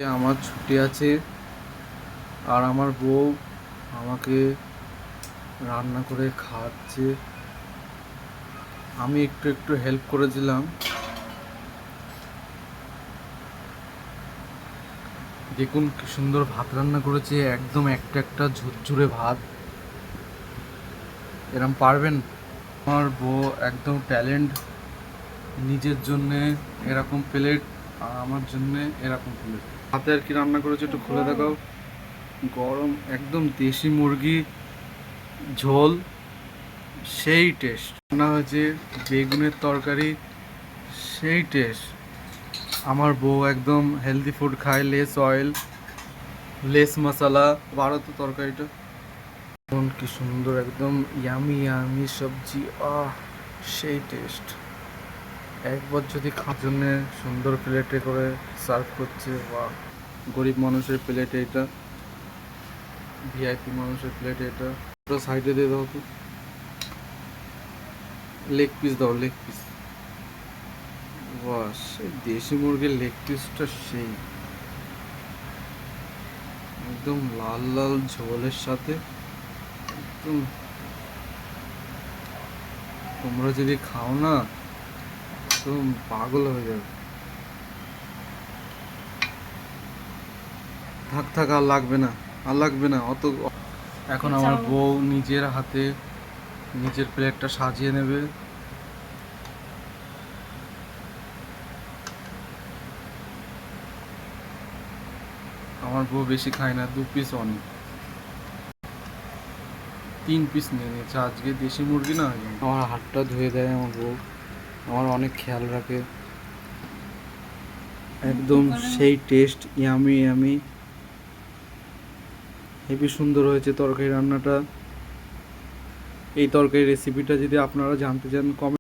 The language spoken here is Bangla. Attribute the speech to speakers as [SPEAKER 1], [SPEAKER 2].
[SPEAKER 1] আমার ছুটি আছে আর আমার বউ আমাকে রান্না করে খাওয়াচ্ছে। আমি একটু একটু হেল্প করেছিলাম। দেখুন কি সুন্দর ভাত রান্না করেছে, একদম একটা একটা ঝুরঝুরে ভাত। এরম পারবেন? আমার বউ একদম ট্যালেন্ট। নিজের জন্যে এরকম প্লেট আর আমার জন্যে এরকম প্লেট। হাতে আর কি রান্না করেছে একটু খুলে দেখাও। গরম একদম দেশি মুরগি ঝোল, সেই টেস্ট। রান্না হয়েছে বেগুনের তরকারি, সেই টেস্ট। আমার বউ একদম হেলদি ফুড খায়, লেস অয়েল, লেস মশলা। ভারত তরকারিটা দেখুন কি সুন্দর, একদম ইয়ামি ইয়ামি সবজি। সেই টেস্ট। একবার যদি খাওয়ার জন্য সুন্দর প্লেটে করে সার্ভ করছে, বা গরিব মানুষের প্লেটে এটা, ভিআইপি মানুষের প্লেটে এটা। ওটা সাইডে দিয়ে দাও তো, লেগ পিস দাও, লেগ পিস। বাস, সেই দেশি মুরগির লেগ পিসটা সেই একদম লাল লাল ঝোলের সাথে একদম। তোমরা যদি খাও না তো পাগল হয়ে যাবে। থাক থাক, আর লাগবে না, আর লাগবে না অত। এখন আমার বউ নিজের হাতে নিজের প্লেটটা সাজিয়ে নেবে। আমার বউ বেশি খায় না, 2 পিস অনেক। 3 পিস নিয়ে নিয়েছে আজকে, দেশি মুরগি না। আমার হাতটা ধুয়ে দেয় আমার বউ, আমার অনেক খেয়াল রাখে। একদম সেই টেস্ট, ইয়ামি ইয়ামি, হেবি সুন্দর হয়েছে তরকারি রান্নাটা। এই তরকারি রেসিপিটা যদি আপনারা জানতে চান, কমেন্ট